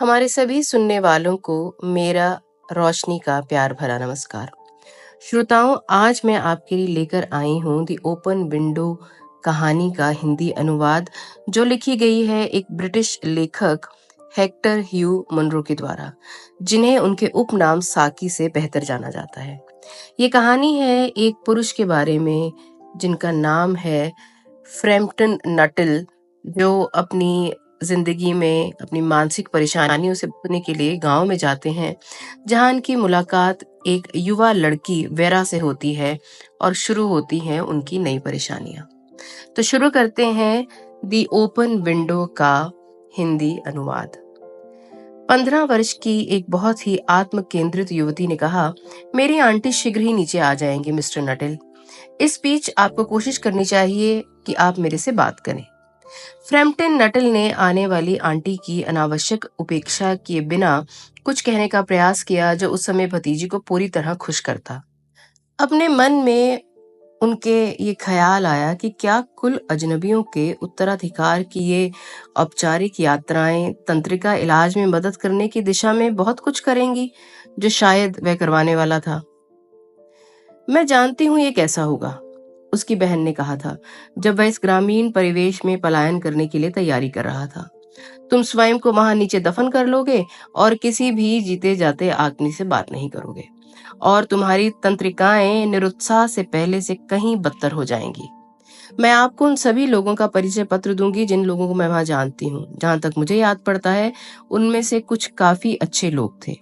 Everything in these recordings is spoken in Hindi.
हमारे सभी सुनने वालों को मेरा रोशनी का प्यार भरा नमस्कार। श्रोताओं, आज मैं आपके लिए लेकर आई हूँ दी ओपन विंडो कहानी का हिंदी अनुवाद, जो लिखी गई है एक ब्रिटिश लेखक हेक्टर ह्यू मनरो के द्वारा, जिन्हें उनके उपनाम साकी से बेहतर जाना जाता है। ये कहानी है एक पुरुष के बारे में जिनका नाम है फ्रैम्पटन नटल, जो अपनी जिंदगी में अपनी मानसिक परेशानियों से बचने के लिए गांव में जाते हैं, जहां इनकी मुलाकात एक युवा लड़की वेरा से होती है और शुरू होती हैं उनकी नई परेशानियां। तो शुरू करते हैं दी ओपन विंडो का हिंदी अनुवाद। 15 वर्ष की एक बहुत ही आत्म केंद्रित युवती ने कहा, मेरी आंटी शीघ्र ही नीचे आ जाएंगी मिस्टर नटल। इस बीच आपको कोशिश करनी चाहिए कि आप मेरे से बात करें। फ्रैम्पटन नटल ने आने वाली आंटी की अनावश्यक उपेक्षा किए बिना कुछ कहने का प्रयास किया, जो उस समय भतीजी को पूरी तरह खुश करता। अपने मन में उनके ये ख्याल आया कि क्या कुल अजनबियों के उत्तराधिकार की ये औपचारिक यात्राएं तंत्रिका इलाज में मदद करने की दिशा में बहुत कुछ करेंगी, जो शायद वह करवाने वाला था। मैं जानती हूँ ये कैसा होगा, उसकी बहन ने कहा था, जब वह इस ग्रामीण परिवेश में पलायन करने के लिए तैयारी कर रहा था। तुम स्वयं को वहां नीचे दफन कर लोगे और किसी भी जीते जाते आदमी से बात नहीं करोगे, और तुम्हारी तंत्रिकाएं निरुत्साह से पहले से कहीं बदतर हो जाएंगी। मैं आपको उन सभी लोगों का परिचय पत्र दूंगी जिन लोगों को मैं वहां जानती हूँ। जहां तक मुझे याद पड़ता है, उनमें से कुछ काफी अच्छे लोग थे।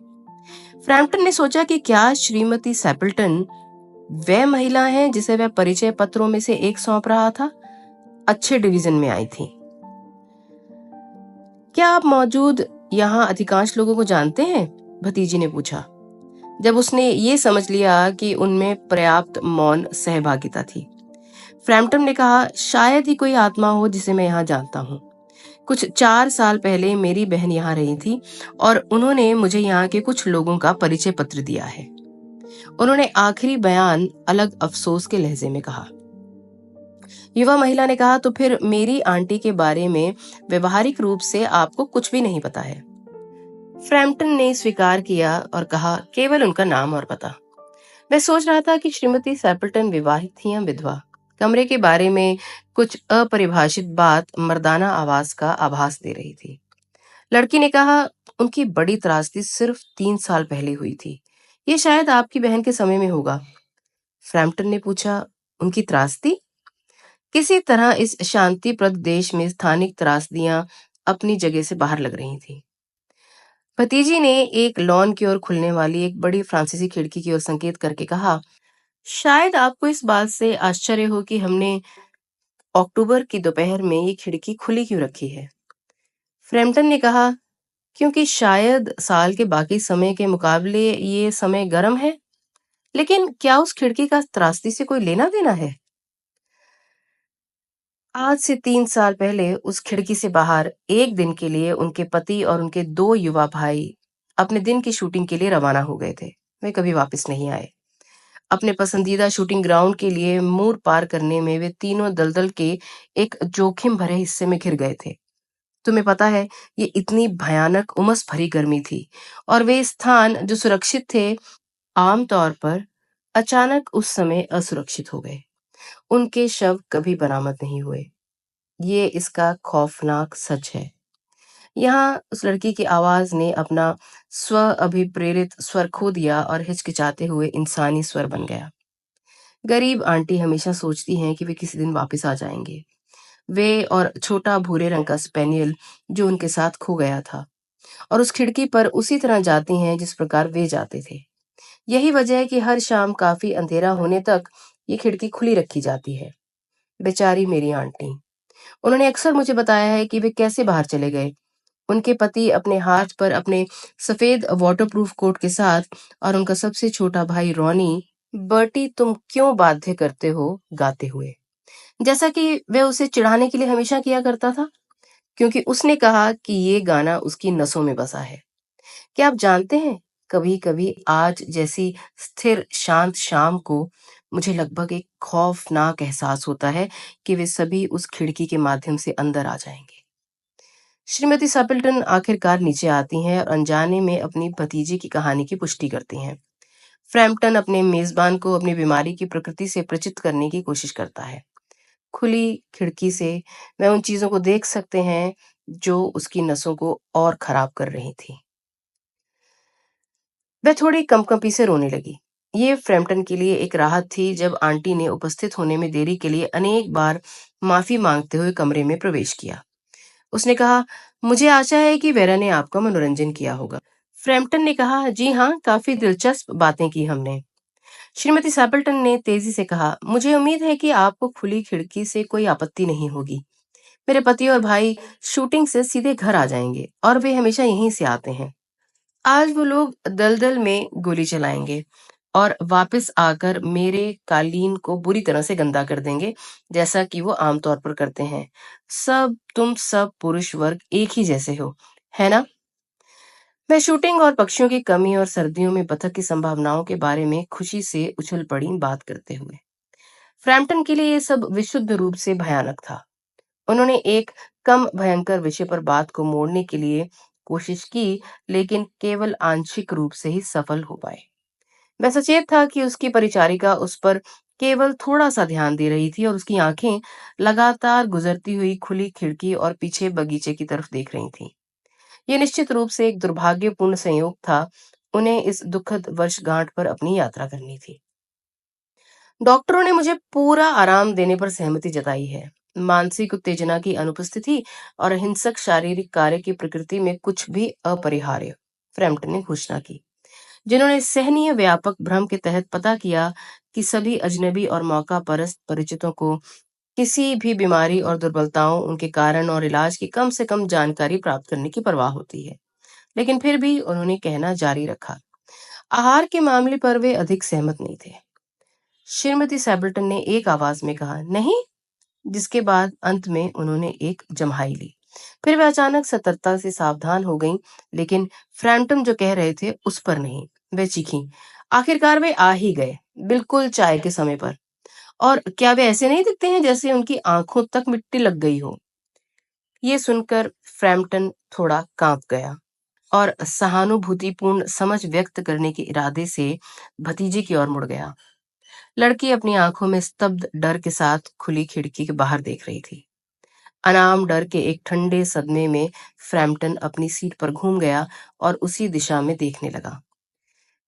फ्रैम्पटन ने सोचा कि क्या श्रीमती सैपल्टन वह महिला है जिसे वह परिचय पत्रों में से एक सौंप रहा था? अच्छे डिवीजन में आई थी। क्या आप मौजूद यहाँ अधिकांश लोगों को जानते हैं? भतीजी ने पूछा, जब उसने ये समझ लिया कि उनमें पर्याप्त मौन सहभागिता थी। फ्रैम्पटन ने कहा, शायद ही कोई आत्मा हो जिसे मैं यहाँ जानता हूँ। कुछ 4 साल पहले मेरी बहन यहाँ रही थी और उन्होंने मुझे यहाँ के कुछ लोगों का परिचय पत्र दिया है। उन्होंने आखिरी बयान अलग अफसोस के लहजे में कहा। युवा महिला ने कहा, तो फिर मेरी आंटी के बारे में व्यवहारिक रूप से आपको कुछ भी नहीं पता है? फ्रैम्पटन ने स्वीकार किया और कहा, केवल उनका नाम और पता। मैं सोच रहा था कि श्रीमती सैपल्टन विवाहित थी या विधवा। कमरे के बारे में कुछ अपरिभाषित बात मर्दाना आवाज का आभास दे रही थी। लड़की ने कहा, उनकी बड़ी त्रासदी सिर्फ 3 साल पहले हुई थी। ये शायद आपकी बहन के समय में होगा। फ्रैम्पटन ने पूछा, उनकी त्रासदी? किसी तरह इस शांतिप्रद देश में स्थानिक त्रासदियां अपनी जगह से बाहर लग रही थी। भतीजी ने एक लॉन की ओर खुलने वाली एक बड़ी फ्रांसीसी खिड़की की ओर संकेत करके कहा, शायद आपको इस बात से आश्चर्य हो कि हमने अक्टूबर की दोपहर में ये खिड़की खुली क्यों रखी है। फ्रैम्पटन ने कहा, क्योंकि शायद साल के बाकी समय के मुकाबले ये समय गर्म है। लेकिन क्या उस खिड़की का त्रासदी से कोई लेना देना है? आज से 3 साल पहले उस खिड़की से बाहर एक दिन के लिए उनके पति और उनके 2 युवा भाई अपने दिन की शूटिंग के लिए रवाना हो गए थे। वे कभी वापस नहीं आए। अपने पसंदीदा शूटिंग ग्राउंड के लिए मूर पार करने में वे तीनों दलदल के एक जोखिम भरे हिस्से में घिर गए थे। तुम्हें पता है, ये इतनी भयानक उमस भरी गर्मी थी और वे स्थान जो सुरक्षित थे, आमतौर पर अचानक उस समय असुरक्षित हो गए। उनके शव कभी बरामद नहीं हुए। ये इसका खौफनाक सच है। यहाँ उस लड़की की आवाज ने अपना स्व अभिप्रेरित स्वर खो दिया और हिचकिचाते हुए इंसानी स्वर बन गया। गरीब आंटी हमेशा सोचती हैं कि वे किसी दिन वापस आ जाएंगे। वे और छोटा भूरे रंग का स्पेनियल जो उनके साथ खो गया था, और उस खिड़की पर उसी तरह जाती हैं जिस प्रकार वे जाते थे। यही वजह है कि हर शाम काफी अंधेरा होने तक ये खिड़की खुली रखी जाती है। बेचारी मेरी आंटी। उन्होंने अक्सर मुझे बताया है कि वे कैसे बाहर चले गए। उनके पति अपने हाथ पर अपने सफेद वाटरप्रूफ कोट के साथ, और उनका सबसे छोटा भाई रॉनी, बर्टी तुम क्यों बाध्य करते हो, गाते हुए, जैसा कि वह उसे चिढ़ाने के लिए हमेशा किया करता था, क्योंकि उसने कहा कि ये गाना उसकी नसों में बसा है। क्या आप जानते हैं, कभी कभी आज जैसी स्थिर शांत शाम को मुझे लगभग एक खौफनाक एहसास होता है कि वे सभी उस खिड़की के माध्यम से अंदर आ जाएंगे। श्रीमती सैपल्टन आखिरकार नीचे आती हैं और अनजाने में अपनी भतीजी की कहानी की पुष्टि करती हैं। फ्रैम्पटन अपने मेजबान को अपनी बीमारी की प्रकृति से परिचित करने की कोशिश करता है। खुली खिड़की से वह उन चीजों को देख सकते हैं जो उसकी नसों को और खराब कर रही थी। वह थोड़ी कंपकपी से रोने लगी। ये फ्रैम्पटन के लिए एक राहत थी जब आंटी ने उपस्थित होने में देरी के लिए अनेक बार माफी मांगते हुए कमरे में प्रवेश किया। उसने कहा, मुझे आशा है कि वेरा ने आपका मनोरंजन किया होगा। फ्रैम्पटन ने कहा, जी हाँ, काफी दिलचस्प बातें की हमने। श्रीमती सैपल्टन ने तेजी से कहा, मुझे उम्मीद है कि आपको खुली खिड़की से कोई आपत्ति नहीं होगी। मेरे पति और भाई शूटिंग से सीधे घर आ जाएंगे और वे हमेशा यहीं से आते हैं। आज वो लोग दलदल में गोली चलाएंगे और वापस आकर मेरे कालीन को बुरी तरह से गंदा कर देंगे, जैसा कि वो आमतौर पर करते हैं। तुम सब पुरुष वर्ग एक ही जैसे हो, है ना? मैं शूटिंग और पक्षियों की कमी और सर्दियों में बतख की संभावनाओं के बारे में खुशी से उछल पड़ी बात करते हुए। फ्रैम्पटन के लिए ये सब विशुद्ध रूप से भयानक था। उन्होंने एक कम भयंकर विषय पर बात को मोड़ने के लिए कोशिश की, लेकिन केवल आंशिक रूप से ही सफल हो पाए। वह सचेत था कि उसकी परिचारिका उस पर केवल थोड़ा सा ध्यान दे रही थी और उसकी आंखें लगातार गुजरती हुई खुली खिड़की और पीछे बगीचे की तरफ देख रही थीं। यह निश्चित रूप से एक दुर्भाग्यपूर्ण संयोग था। उन्हें इस दुखद वर्षगांठ पर अपनी यात्रा करनी थी। डॉक्टरों ने मुझे पूरा आराम देने पर सहमति जताई है। मानसिक उत्तेजना की अनुपस्थिति और हिंसक शारीरिक कार्य की प्रकृति में कुछ भी अपरिहार्य, फ्रैम्पटन ने घोषणा की। जिन्होंने सहनीय व्यापक भ्रम के तहत पता किया कि सभी अजनबी और मौका परस्त परिचितों को किसी भी बीमारी और दुर्बलताओं, उनके कारण और इलाज की कम से कम जानकारी प्राप्त करने की परवाह होती है, लेकिन फिर भी उन्होंने कहना जारी रखा। आहार के मामले पर वे अधिक सहमत नहीं थे। श्रीमती सैबल्टन ने एक आवाज में कहा, नहीं, जिसके बाद अंत में उन्होंने एक जम्हाई ली। फिर वे अचानक सतर्कता से सावधान हो गईं, लेकिन फ्रैम्पटन जो कह रहे थे उस पर नहीं। वे चीखीं। आखिरकार वे आ ही गए, बिल्कुल चाय के समय पर। और क्या वे ऐसे नहीं दिखते हैं जैसे उनकी आंखों तक मिट्टी लग गई हो? ये सुनकर फ्रैम्पटन थोड़ा कांप गया और सहानुभूतिपूर्ण समझ व्यक्त करने के इरादे से भतीजे की ओर मुड़ गया। लड़की अपनी आंखों में स्तब्ध डर के साथ खुली खिड़की के बाहर देख रही थी। अनाम डर के एक ठंडे सदमे में फ्रैम्पटन अपनी सीट पर घूम गया और उसी दिशा में देखने लगा।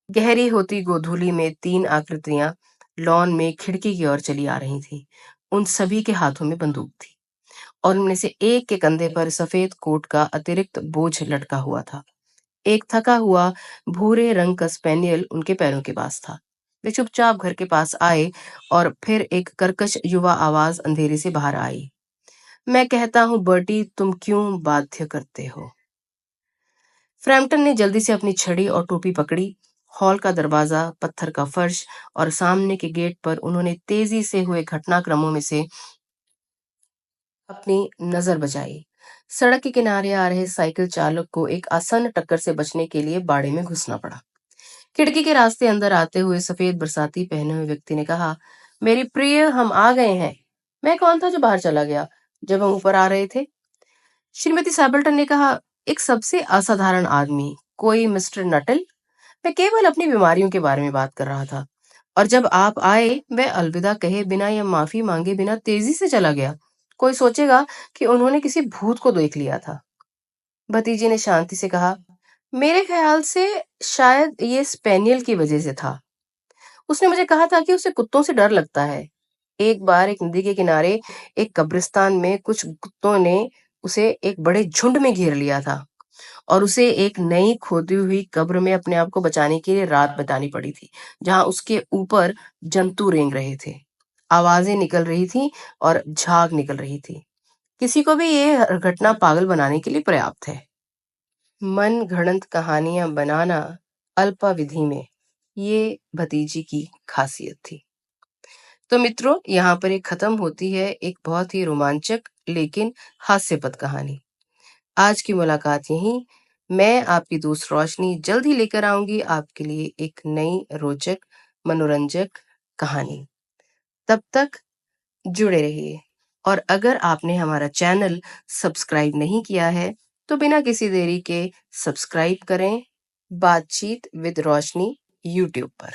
गहरी होती गोधूली में तीन आकृतियां लॉन में खिड़की की ओर चली आ रही थीं। उन सभी के हाथों में बंदूक थी और उनमें से एक के कंधे पर सफेद कोट का अतिरिक्त बोझ लटका हुआ था। एक थका हुआ भूरे रंग का स्पेनियल उनके पैरों के पास था। वे चुपचाप घर के पास आए और फिर एक कर्कश युवा आवाज अंधेरे से बाहर आई। मैं कहता हूँ बर्टी, तुम क्यों बाध्य करते हो? फ्रैम्पटन ने जल्दी से अपनी छड़ी और टोपी पकड़ी। हॉल का दरवाजा, पत्थर का फर्श और सामने के गेट पर उन्होंने तेजी से हुए घटनाक्रमों में से अपनी नजर बचाई। सड़क के किनारे आ रहे साइकिल चालक को एक आसन टक्कर से बचने के लिए बाड़े में घुसना पड़ा। खिड़की के रास्ते अंदर आते हुए सफेद बरसाती पहने हुए व्यक्ति ने कहा, मेरी प्रिय, हम आ गए हैं। मैं कौन था जो बाहर चला गया जब हम ऊपर आ रहे थे? श्रीमती सैबल्टन ने कहा, एक सबसे असाधारण आदमी, कोई मिस्टर नटल। मैं केवल अपनी बीमारियों के बारे में बात कर रहा था और जब आप आए वह अलविदा कहे बिना या माफी मांगे बिना तेजी से चला गया। कोई सोचेगा कि उन्होंने किसी भूत को देख लिया था। भतीजी ने शांति से कहा, मेरे ख्याल से शायद ये स्पेनियल की वजह से था। उसने मुझे कहा था कि उसे कुत्तों से डर लगता है। एक बार एक नदी के किनारे एक कब्रिस्तान में कुछ कुत्तों ने उसे एक बड़े झुंड में घेर लिया था और उसे एक नई खोदी हुई कब्र में अपने आप को बचाने के लिए रात बितानी पड़ी थी, जहां उसके ऊपर जंतु रेंग रहे थे, आवाजें निकल रही थी और झाग निकल रही थी। किसी को भी ये घटना पागल बनाने के लिए पर्याप्त है। मन घड़ंत कहानियां बनाना अल्पाविधि में, ये भतीजी की खासियत थी। तो मित्रों, यहाँ पर एक खत्म होती है एक बहुत ही रोमांचक लेकिन हास्यपद कहानी। आज की मुलाकात यहीं। मैं आपकी दोस्त रोशनी जल्द ही लेकर आऊंगी आपके लिए एक नई रोचक मनोरंजक कहानी। तब तक जुड़े रहिए और अगर आपने हमारा चैनल सब्सक्राइब नहीं किया है तो बिना किसी देरी के सब्सक्राइब करें बातचीत विद रोशनी यूट्यूब पर।